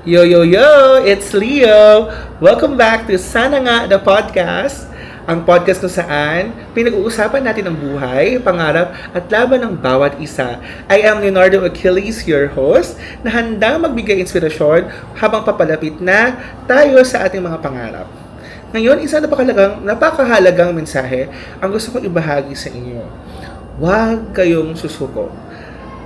Yo, yo, yo! It's Leo! Welcome back to Sana Nga, the podcast. Ang podcast kung saan pinag-uusapan natin ang buhay, pangarap, at laban ng bawat isa. I am Leonardo Achilles, your host, na handang magbigay inspirasyon habang papalapit na tayo sa ating mga pangarap. Ngayon, isang napakahalagang mensahe ang gusto kong ibahagi sa inyo. Huwag kayong susuko.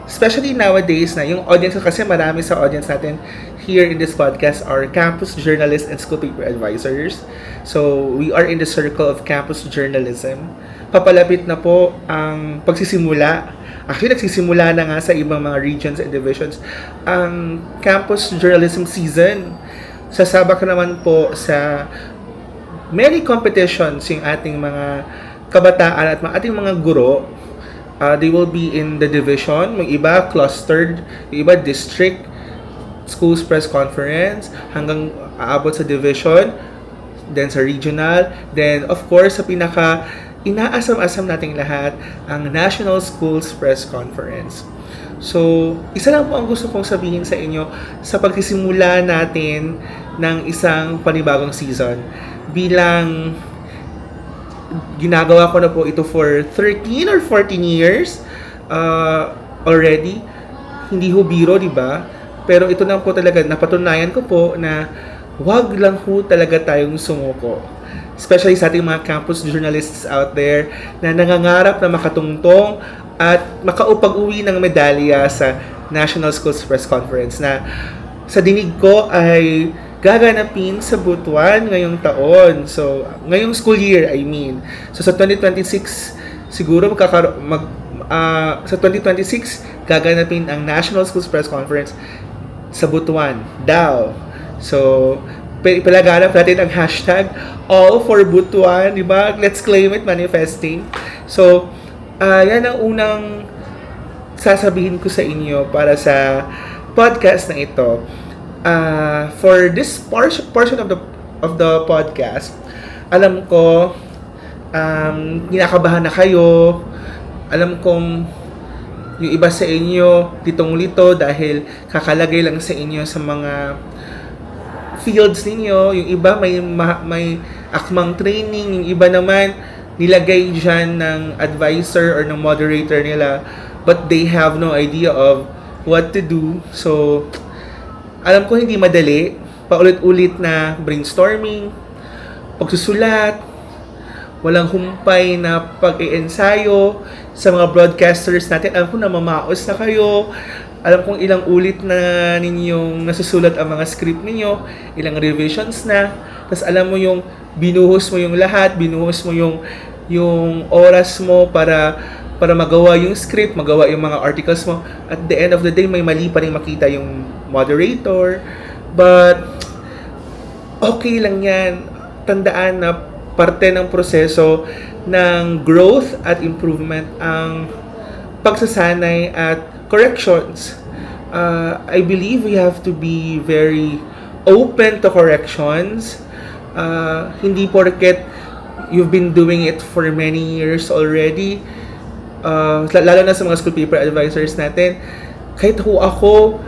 Especially nowadays na yung audience, kasi marami sa audience natin here in this podcast are campus journalists and school paper advisors. So, we are in the circle of campus journalism. Papalapit na po ang pagsisimula. Actually, nagsisimula na nga sa ibang mga regions and divisions ang campus journalism season. Sasabak naman po sa many competitions yung ating mga kabataan at ating mga guro. They will be in the division, yung iba clustered, yung iba district, schools press conference, hanggang aabot sa division, then sa regional, then of course sa pinaka inaasam-asam nating lahat, ang National Schools Press Conference. So, isa lang po ang gusto kong sabihin sa inyo sa pagsisimula natin ng isang panibagong season. Bilang ginagawa ko na po ito for 13 or 14 years already. Hindi ho biro, di ba? Pero ito lang po talaga, napatunayan ko po na wag lang ho talaga tayong sumuko. Especially sa ating mga campus journalists out there na nangangarap na makatungtong at makaupag-uwi ng medalya sa National Schools Press Conference na sa dinig ko ay gaganapin sa Butuan ngayong taon. So, ngayong school year, I mean. So, sa 2026, siguro sa 2026, gaganapin ang National Schools Press Conference sa Butuan, Davao. So, palaganap natin ang hashtag All for Butuan, di ba? Let's claim it, manifesting. So, yan ang unang sasabihin ko sa inyo para sa podcast na ito. For this portion of the podcast, alam ko kinakabahan na kayo. Alam kong yung iba sa inyo litong-lito dahil kakalagay lang sa inyo sa mga fields ninyo. Yung iba may akmang training, yung iba naman nilagay dyan ng advisor or ng moderator nila, but they have no idea of what to do. So, alam ko hindi madali, paulit-ulit na brainstorming, pagsusulat, walang humpay na pag-iensayo sa mga broadcasters natin. Alam ko na mamaos na kayo, alam kong ilang ulit na ninyong nasusulat ang mga script ninyo, ilang revisions na, tapos alam mo yung binuhos mo yung lahat, binuhos mo yung oras mo para magawa yung script, magawa yung mga articles mo. At the end of the day, may mali pa rin makita yung moderator. But, okay lang yan. Tandaan na parte ng proseso ng growth at improvement ang pagsasanay at corrections. I believe we have to be very open to corrections. Hindi porket you've been doing it for many years already, lalo na sa mga school paper advisors natin, kahit ho ako,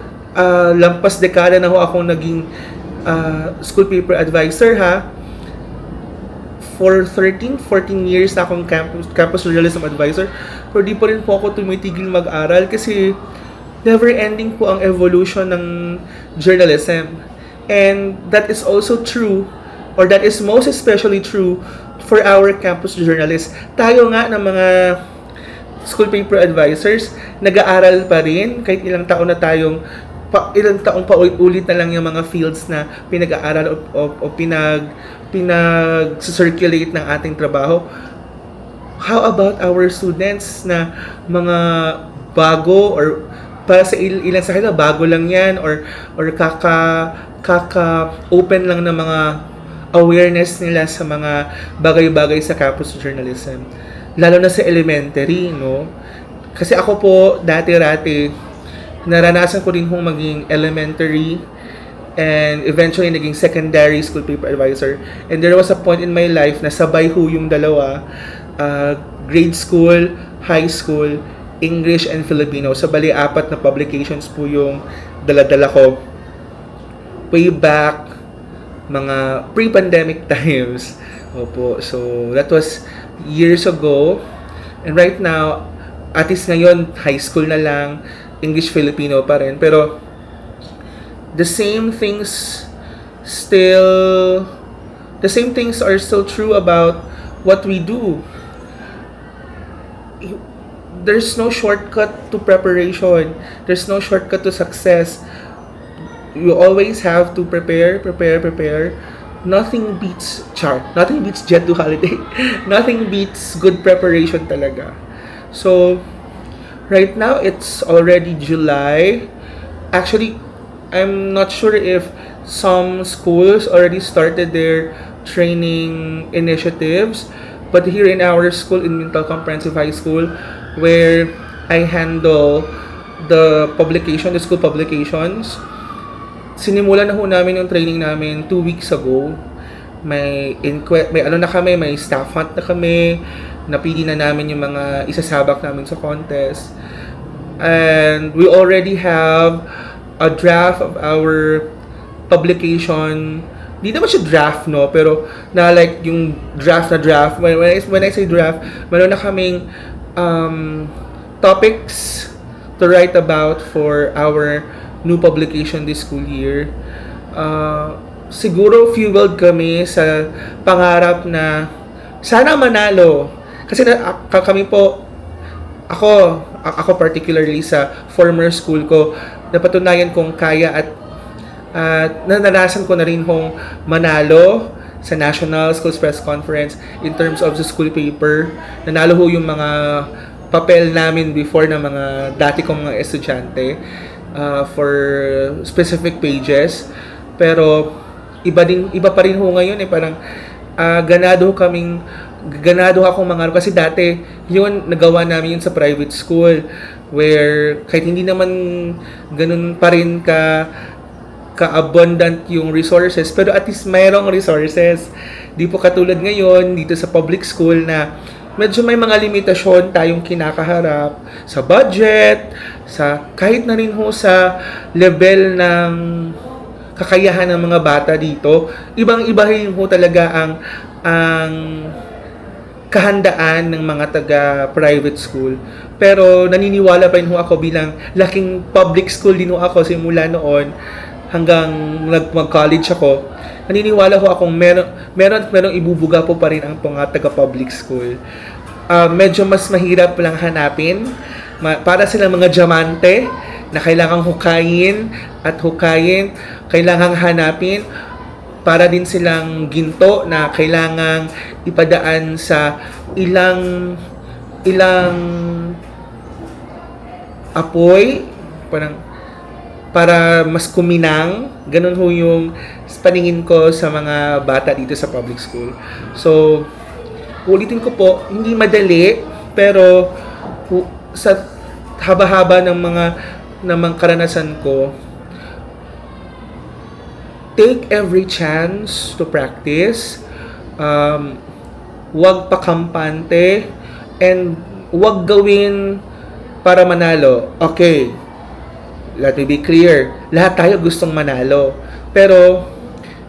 lampas dekada na ho akong naging school paper advisor ha. For 13, 14 years na akong campus journalism advisor, pero di pa rin po ako tumitigil mag-aral kasi never ending po ang evolution ng journalism. And that is also true, or that is most especially true for our campus journalists. Tayo nga ng mga school paper advisors, nag-aaral pa rin kahit ilang taon pa ulit na lang yung mga fields na pinag-aaral o pinag-circulate ng ating trabaho. How about our students na mga bago, or para sa ilan sa kanila bago lang yan, or kaka-open lang ng mga awareness nila sa mga bagay-bagay sa campus journalism. Lalo na sa elementary, no? Kasi ako po, dati-rati, naranasan ko rin hong maging elementary and eventually naging secondary school paper advisor. And there was a point in my life na sabay ho yung dalawa, grade school, high school, English and Filipino. So, bali, 4 na publications po yung dala-dala ko. way back, mga pre-pandemic times. Opo, so that was years ago. And right now, at least ngayon, high school na lang, English Filipino pa rin. Pero, the same things still, the same things are still true about what we do. There's no shortcut to preparation. There's no shortcut to success. You always have to prepare. Nothing beats Jet to Holiday. Nothing beats good preparation talaga. So, right now it's already July. Actually, I'm not sure if some schools already started their training initiatives, but here in our school, in Mintal Comprehensive High School, where I handle the school publications, sinimulan na ho namin yung training namin 2 weeks ago. May ano na kami, may staff hunt na kami, napili na namin yung mga isasabak namin sa contest. And we already have a draft of our publication. Di naman siya draft, no? Pero na like yung draft na draft. When I say draft, meron na kaming topics to write about for our new publication this school year. Siguro fueled kami sa pangarap na sana manalo. Kasi kami po, ako particularly sa former school ko, napatunayan kong kaya at nanarasan ko na rin kong manalo sa National Schools Press Conference in terms of the school paper. Nanalo ho yung mga papel namin before na mga dati kong mga estudyante for specific pages. Pero iba pa rin ho ngayon parang ganado akong mga kasi dati yun nagawa namin yun sa private school where kahit hindi naman ganun pa rin ka-abundant yung resources, pero at least mayroong resources. Di po katulad ngayon dito sa public school na medyo may mga limitasyon tayong kinakaharap sa budget, sa kahit na rin ho sa level ng kakayahan ng mga bata dito. Ibang-iba rin ho talaga ang kahandaan ng mga taga-private school. Pero naniniwala pa rin ho ako bilang laking public school din ho ako simula noon hanggang mag-college ako. Naniniwala ho akong merong ibubuga po pa rin ang mga taga-public school. Medyo mas mahirap lang hanapin. Para silang mga diamante na kailangang hukayin, kailangang hanapin. Para din silang ginto na kailangang ipadaan sa ilang apoy, para mas kuminang. Ganun ho yung paningin ko sa mga bata dito sa public school. So, ulitin ko po, hindi madali, pero sa haba-haba ng mga karanasan ko, take every chance to practice. Huwag pakampante, and huwag gawin para manalo. Okay, let me be clear, lahat tayo gustong manalo. Pero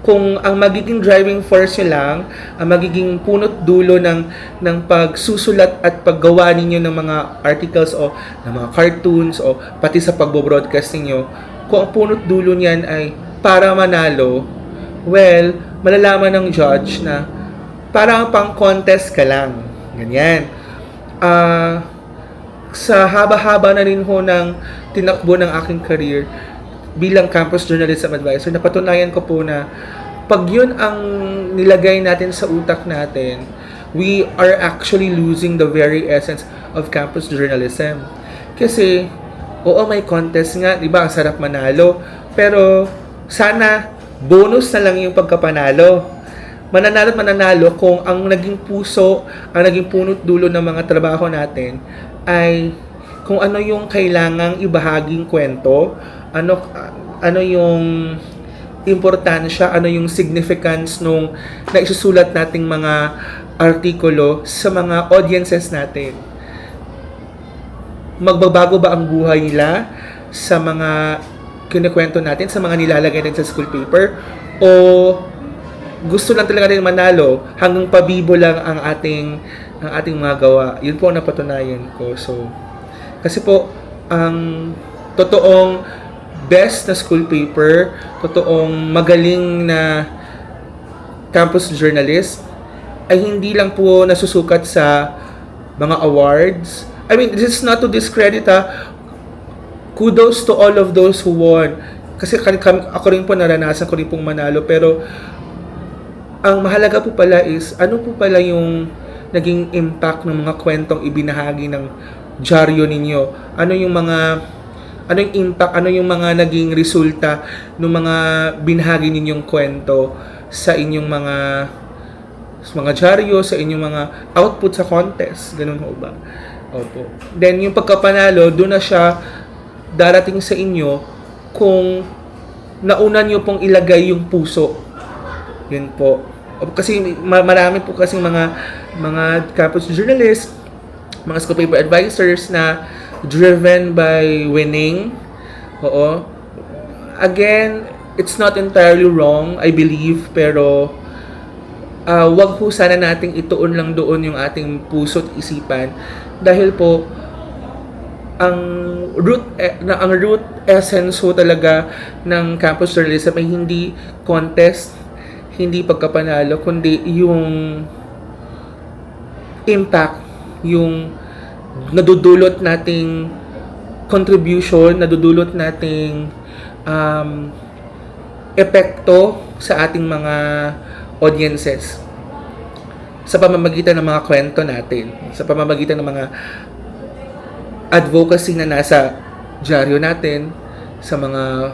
kung ang magiging driving force nyo lang, ang magiging punot dulo ng pagsusulat at paggawa ninyo ng mga articles o ng mga cartoons o pati sa pagbo-broadcast ninyo, kung ang punot dulo niyan ay para manalo, well, malalaman ng judge na parang pang contest ka lang. Ganyan. Sa haba-haba na rin ho ng tinakbo ng aking career bilang campus journalism advisor, napatunayan ko po na pag yun ang nilagay natin sa utak natin, we are actually losing the very essence of campus journalism. Kasi, oo, may contest nga, di ba, ang sarap manalo, pero sana bonus na lang yung pagkapanalo. Mananalo kung ang naging puso, ang naging punot dulo ng mga trabaho natin ay kung ano yung kailangang ibahaging kwento, ano yung importansya, ano yung significance nung naisusulat nating mga artikulo sa mga audiences natin. Magbabago ba ang buhay nila sa mga kinikwento natin, sa mga nilalagay natin sa school paper, o gusto lang talaga natin manalo hanggang pabibo lang ang ating mga gawa. Yun po ang napatunayan ko. So, kasi po, ang totoong best na school paper, totoong magaling na campus journalist, ay hindi lang po nasusukat sa mga awards. I mean, this is not to discredit, kudos to all of those who won. Kasi ako rin po, naranasan ko rin pong manalo, pero ang mahalaga po pala is ano po pala yung naging impact ng mga kwentong ibinahagi ng dyaryo ninyo. Ano yung impact, ano yung mga naging resulta ng mga binahagi ninyong kwento sa inyong mga dyaryo, sa inyong mga output sa contest. Ganun ho ba? Opo. Then yung pagkapanalo, doon na siya darating sa inyo kung nauna nyo pong ilagay yung puso. Yun po. Kasi marami po kasing mga campus journalists, mga school paper advisors na driven by winning. Oo. Again, it's not entirely wrong, I believe, pero wag po sana nating ituon lang doon yung ating puso at isipan, dahil po ang root essence ho talaga ng campus journalism ay hindi contest, hindi pagkapanalo, kundi yung impact, yung nadudulot nating contribution, nadudulot nating epekto sa ating mga audiences sa pamamagitan ng mga kwento natin, sa pamamagitan ng mga advocacy na nasa dyaryo natin, sa mga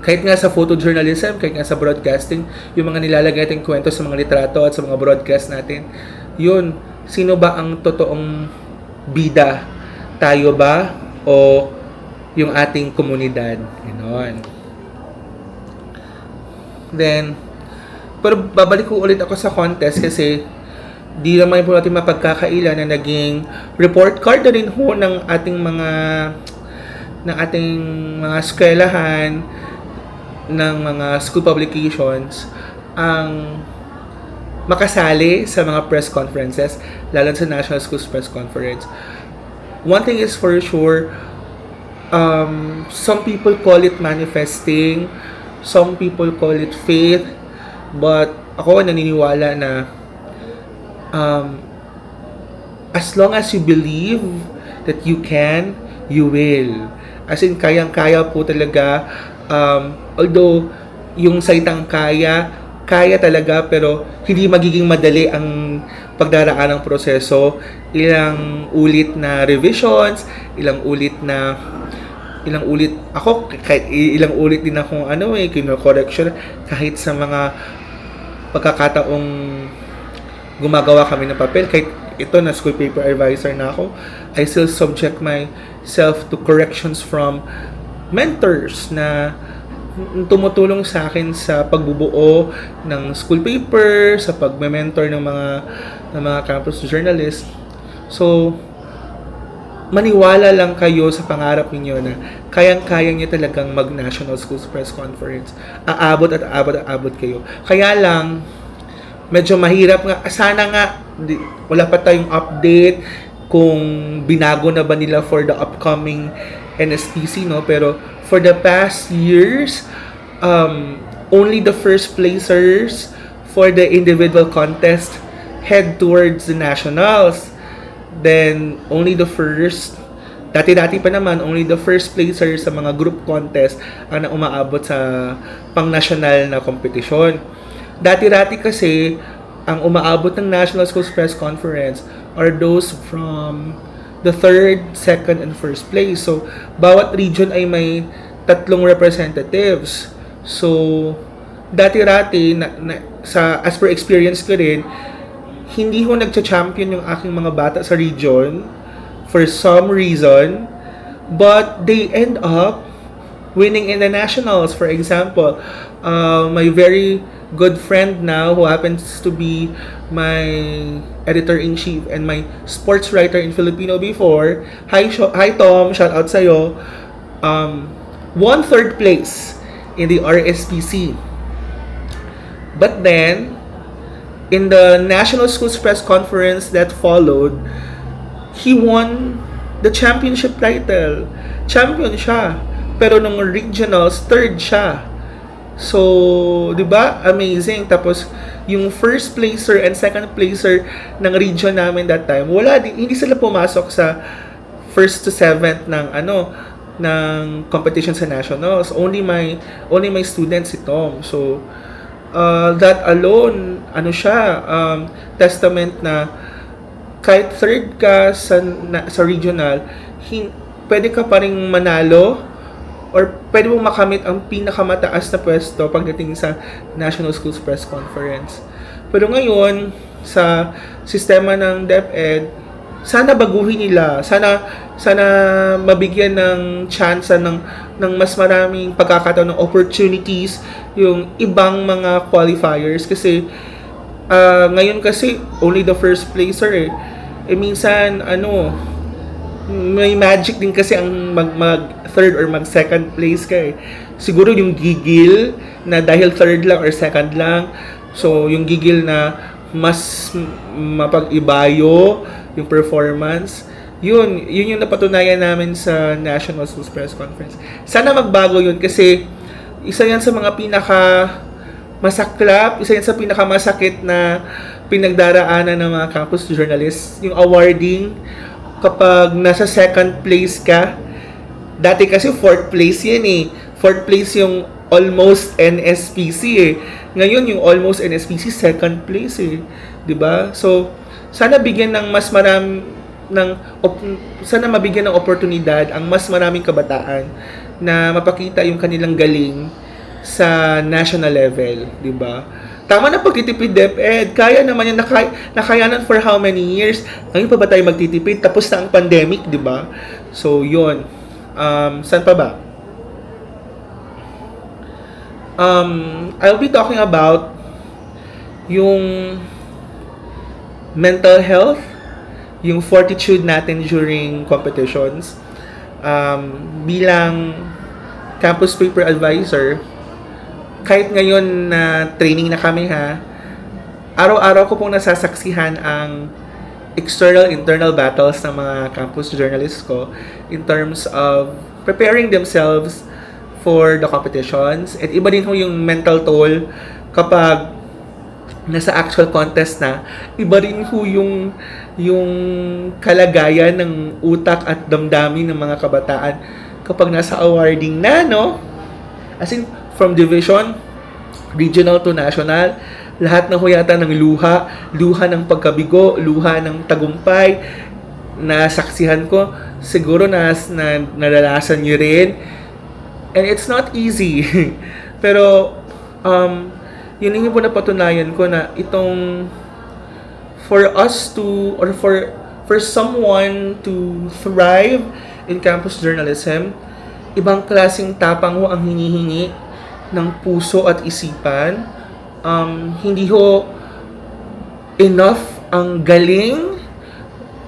kahit nga sa photojournalism, kahit nga sa broadcasting, yung mga nilalagay natin kwento sa mga litrato at sa mga broadcast natin, yun, sino ba ang totoong bida? Tayo ba? O yung ating komunidad? Ganon. Then, pero babalik ko ulit ako sa contest kasi di naman po natin mapagkakailan na naging report card na rin ho ng ating mga eskwelahan, ng mga school publications ang makasali sa mga press conferences, lalo sa National Schools Press Conference. One thing is for sure, some people call it manifesting, some people call it faith, but ako naniniwala na as long as you believe that you can, you will. As in, kayang-kaya po talaga. Although yung salitang kaya talaga, pero hindi magiging madali ang pagdaraan ng proseso. Ilang ulit na revisions, ilang ulit ako, kahit ilang ulit din akong kino-correction kahit sa mga pagkakataong gumagawa kami ng papel. Kahit ito na school paper advisor na ako, I still subject myself to corrections from mentors na tumutulong sa akin sa pagbubuo ng school paper, sa pagme-mentor ng mga campus journalists. So, maniwala lang kayo sa pangarap niyo na kayang-kaya niyo talagang mag-National Schools Press Conference. Aabot kayo. Kaya lang, medyo mahirap nga. Sana nga, wala pa tayong update kung binago na ba nila for the upcoming NSTC, no? Pero for the past years, only the first placers for the individual contest head towards the nationals. Then only the first, dati-dati pa naman, only the first placers sa mga group contest ang umaabot sa pang-national na kompetisyon. Dati-dati kasi ang umaabot ng National Schools Press Conference are those from the third, second, and first place. So, bawat region ay may 3 representatives. So, dati-rati, as per experience ko rin, hindi ho nagcha-champion yung aking mga bata sa region for some reason, but they end up winning in the nationals. For example, my very good friend now who happens to be my editor-in-chief and my sports writer in Filipino before. Hi Tom, shout out sa'yo. won third place in the RSPC. But then, in the National Schools Press Conference that followed, he won the championship title. Champion siya. Pero nung regionals, third siya. So, 'di ba? Amazing. Tapos yung first placer and second placer ng region namin that time, hindi sila pumasok sa first to seventh ng competition sa nationals. Only my students si Tom. So, that alone, testament na kahit third ka sa regional, pwede ka pa ring manalo or pwede mong makamit ang pinakamataas na pwesto pagdating sa National Schools Press Conference. Pero ngayon, sa sistema ng DepEd, sana baguhin nila. Sana mabigyan ng chance ng mas maraming pagkakataon ng opportunities yung ibang mga qualifiers kasi ngayon kasi only the first placer minsan may magic din kasi ang mag third or mag second place ka siguro yung gigil na dahil third lang or second lang, so yung gigil na mas mapag-ibayo yung performance, yun yung napatunayan namin sa National Schools Press Conference. Sana magbago yun kasi isa yan sa mga masaklap, isa yan sa pinakamasakit na pinagdaraanan ng mga campus journalists, yung awarding kapag nasa second place ka. Dati kasi fourth place yan fourth place yung almost NSPC ngayon yung almost NSPC second place 'di ba? So sana bigyan ng mas marami sana mabigyan ng oportunidad ang mas maraming kabataan na mapakita yung kanilang galing sa national level, 'di ba? Tama na pagtitipid DepEd. Kaya naman yan, nakayanan for how many years? Ngayon pa ba tayo magtitipid? Tapos na ang pandemic, 'di ba? So, 'yun. Saan pa ba? I'll be talking about yung mental health, yung fortitude natin during competitions. Bilang campus paper advisor, kahit ngayon na training na kami araw-araw ko pong nasasaksihan ang external, internal battles ng mga campus journalists ko in terms of preparing themselves for the competitions. At iba din yung mental toll kapag nasa actual contest na. Iba rin yung kalagayan ng utak at damdamin ng mga kabataan kapag nasa awarding na, As in, from division, regional to national, lahat na huyata ng luha ng pagkabigo, luha ng tagumpay, na saksihan ko, siguro naranasan nyo rin. And it's not easy. Pero, yun yung po napatunayan ko na itong, for us to, or for someone to thrive in campus journalism, ibang klaseng tapang ang hinihingi ng puso at isipan. Hindi enough ang galing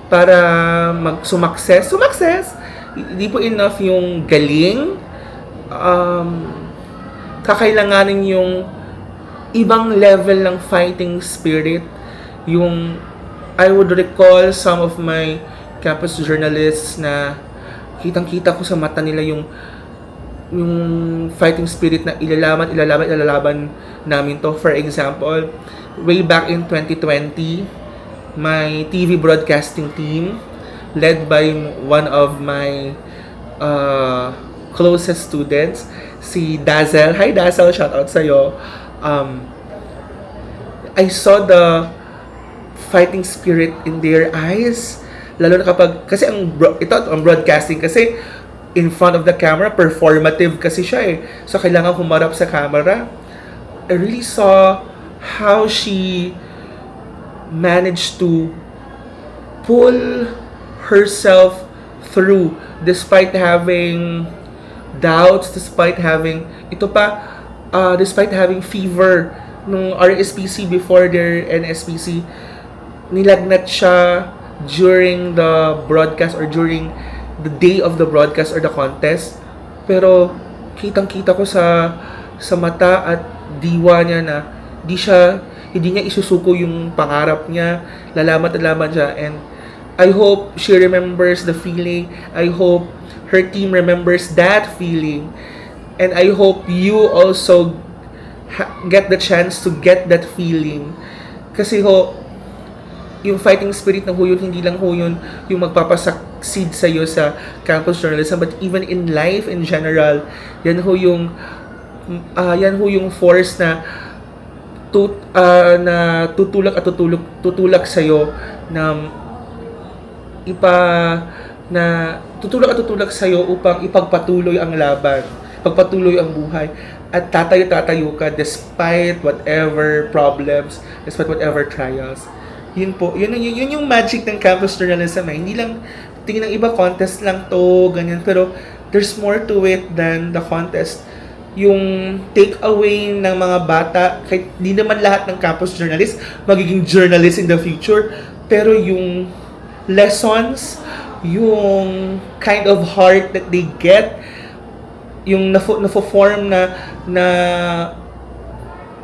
para sumakses. Hindi po enough yung galing. Kakailanganin yung ibang level ng fighting spirit. I would recall some of my campus journalists na kitang-kita ko sa mata nila yung fighting spirit na ilalaban namin to. For example, way back in 2020, my TV broadcasting team, led by one of my closest students, si Dazzle. Hi Dazzle, shout out sa'yo. I saw the fighting spirit in their eyes, lalo na kapag, kasi ang broadcasting kasi in front of the camera, performative kasi siya so kailangan humarap sa camera. I really saw how she managed to pull herself through despite having doubts, despite having fever nung RSPC before their NSPC. Nilagnat siya during the broadcast or during the day of the broadcast or the contest. Pero kitang-kita ko sa mata at diwa niya na hindi niya isusuko yung pangarap niya, lalaban at lalaban siya. And I hope she remembers the feeling. I hope her team remembers that feeling. And I hope you also get the chance to get that feeling. Kasi yung fighting spirit ng Huyun, hindi lang Huyun yung magpapasucceed sa'yo sa campus journalism, but even in life in general, yan yung force na tutulak sa'yo tutulak sa'yo upang ipagpatuloy ang laban, pagpatuloy ang buhay, at tatayo ka despite whatever problems, despite whatever trials. Yun po, yun yung magic ng campus journalism. Hindi lang tingin ng iba contest lang to, ganyan, pero there's more to it than the contest. Yung take away ng mga bata, kahit di naman lahat ng campus journalist magiging journalist in the future, pero yung lessons, yung kind of heart that they get, yung na-form na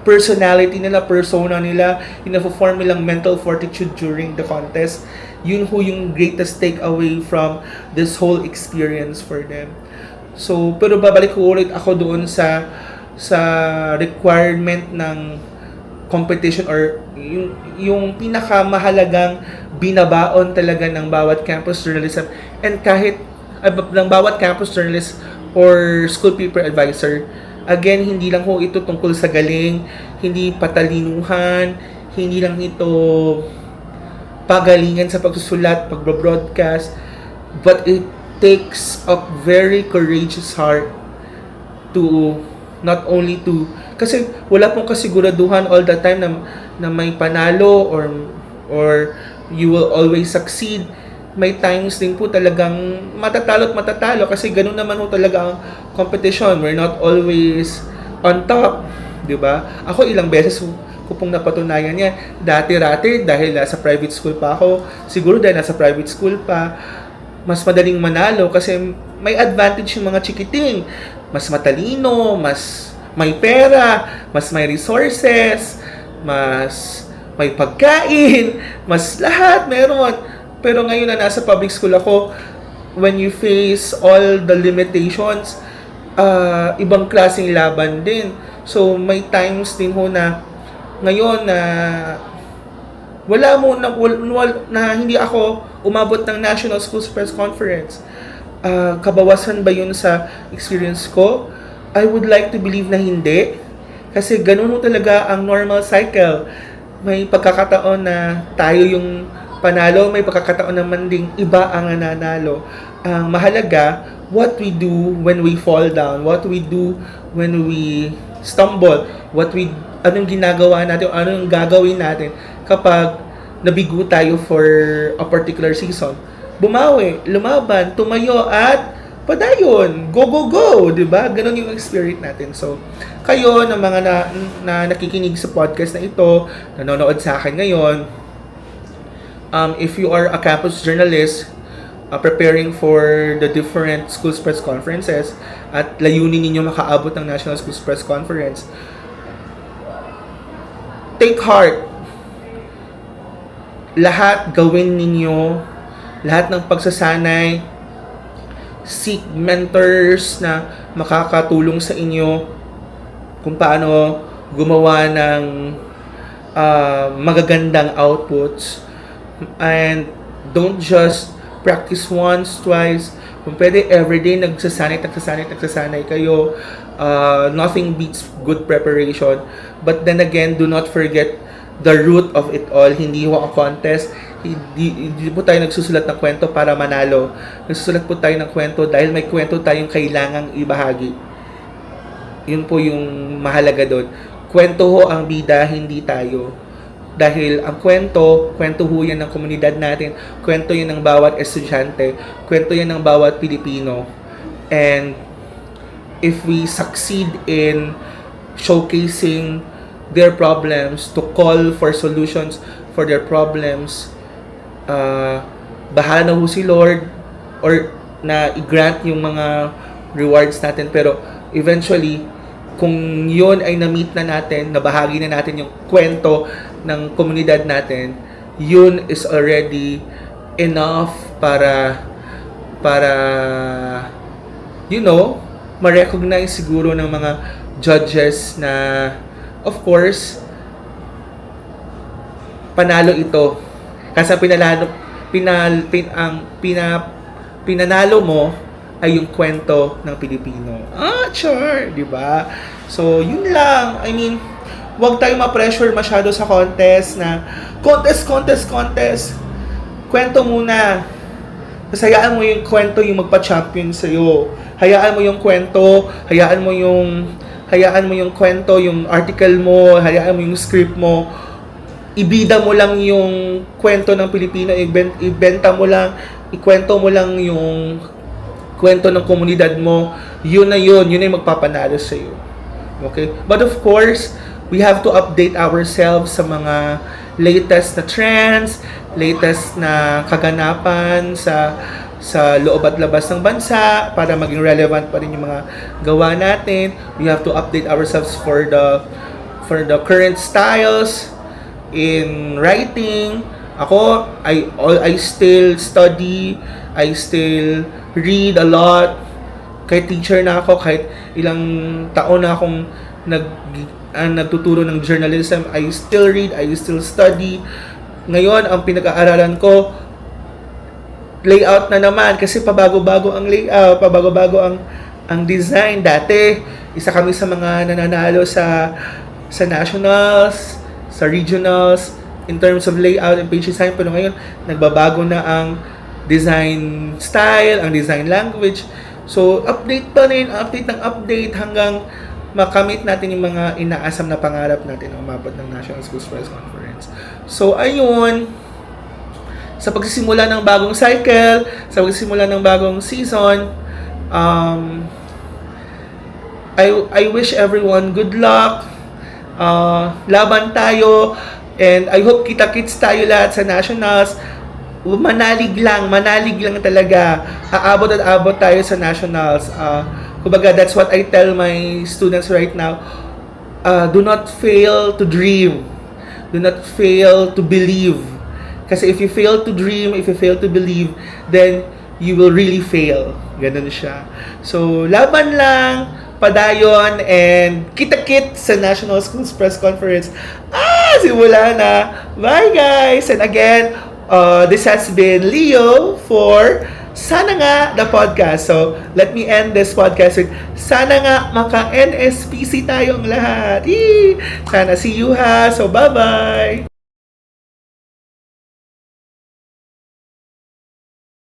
personality nila, persona nila, yung na-form nilang mental fortitude during the contest, yun yung greatest takeaway from this whole experience for them. So, pero babalik ko ulit ako doon sa requirement ng competition, or yung pinakamahalagang binabaon talaga ng bawat campus journalism, and kahit ng bawat campus journalist or school paper advisor. Again, hindi lang ito tungkol sa galing, hindi patalinuhan, hindi lang ito pagalingan sa pagsusulat, pagbo-broadcast, but it takes a very courageous heart to not only to, kasi wala pong kasiguraduhan all the time na may panalo or you will always succeed. May times din po talagang matatalo kasi ganun naman po talaga ang competition. We're not always on top, di ba? Ako ilang beses ko pong napatunayan yan. Dati-rati, dahil nasa private school pa ako, siguro dahil nasa private school pa, mas madaling manalo kasi may advantage yung mga chikiting. Mas matalino, mas may pera, mas may resources, mas may pagkain, mas lahat meron. Pero ngayon na nasa public school ako, when you face all the limitations, ibang klaseng laban din. So may times din na ngayon na na hindi ako umabot ng National Schools Press Conference. Kabawasan ba yun sa experience ko? I would like to believe na hindi. Kasi ganun talaga ang normal cycle. May pagkakataon na tayo yung panalo, may pagkakataon naman ding iba ang nanalo. Ang mahalaga, what we do when we fall down, what we do when we stumble, anong ginagawa natin, anong gagawin natin kapag nabigo tayo for a particular season. Bumawi, lumaban, tumayo at padayon, go, 'di ba? Ganon yung spirit natin. So, kayo na mga na nakikinig sa podcast na ito, nanonood sa akin ngayon, if you are a campus journalist preparing for the different schools press conferences at layunin ninyo makaabot ng National Schools Press Conference, take heart. Lahat gawin ninyo, lahat ng pagsasanay, seek mentors na makakatulong sa inyo kung paano gumawa ng magagandang outputs. And don't just practice once, twice. Kung pwede, everyday nagsasanay kayo. Nothing beats good preparation. But then again, do not forget the root of it all. Hindi ho ang contest. Hindi po tayo nagsusulat ng kwento para manalo. Nagsusulat po tayo ng kwento dahil may kwento tayong kailangang ibahagi. Yun po yung mahalaga doon. Kwento ho ang bida, hindi tayo. Dahil ang kwento ho yan ng komunidad natin, kwento yan ng bawat estudyante, kwento yan ng bawat Pilipino. And if we succeed in showcasing their problems, to call for solutions for their problems, bahala na ho si Lord or na i-grant yung mga rewards natin, pero eventually, kung yun ay na-meet na natin, nabahagi na natin yung kwento ng komunidad natin, yun is already enough para ma-recognize siguro ng mga judges na of course panalo ito kasi ang pinanalo mo ay yung kwento ng Pilipino. Sure, di ba? So, yun lang. I mean, huwag tayong ma-pressure masyado sa contest na contest. Kwento muna. Tapos hayaan mo yung kwento yung magpa-champion sa'yo. Hayaan mo yung kwento, hayaan mo yung kwento, yung article mo, hayaan mo yung script mo. Ibida mo lang yung kwento ng Pilipino, ibenta mo lang, ikwento mo lang yung kwento ng komunidad mo. Yun na yung magpapanalo sa'yo. Okay? But of course, we have to update ourselves sa mga latest na trends, latest na kaganapan sa loob at labas ng bansa para maging relevant pa rin yung mga gawa natin. We have to update ourselves for the current styles in writing. Ako, I still study, I still read a lot. Kahit teacher na ako, kahit ilang taon na akong nagtuturo ng journalism, I still read, I still study. Ngayon, ang pinag-aaralan ko, layout na naman kasi pabago-bago ang layout, pabago-bago ang design. Dati, isa kami sa mga nananalo sa nationals, sa regionals, in terms of layout and page design. Pero ngayon, nagbabago na ang design style, ang design language. So, update pa rin, update hanggang makamit natin yung mga inaasam na pangarap natin na umabot ng National Schools Press Conference. So, ayun, sa pagsisimula ng bagong cycle, sa pagsisimula ng bagong season, I wish everyone good luck, laban tayo, and I hope kita-kits tayo lahat sa nationals. Manalig lang talaga. Aabot at abot tayo sa nationals. Kumbaga, that's what I tell my students right now. Do not fail to dream. Do not fail to believe. Kasi if you fail to dream, if you fail to believe, then you will really fail. Ganun siya. So, laban lang, padayon, and kita-kit sa National Schools Press Conference. Simula na. Bye, guys! And again, this has been Leo for Sana Nga, the podcast. So, let me end this podcast with sana nga maka-NSPC tayong lahat. Sana see you ha. So, bye-bye!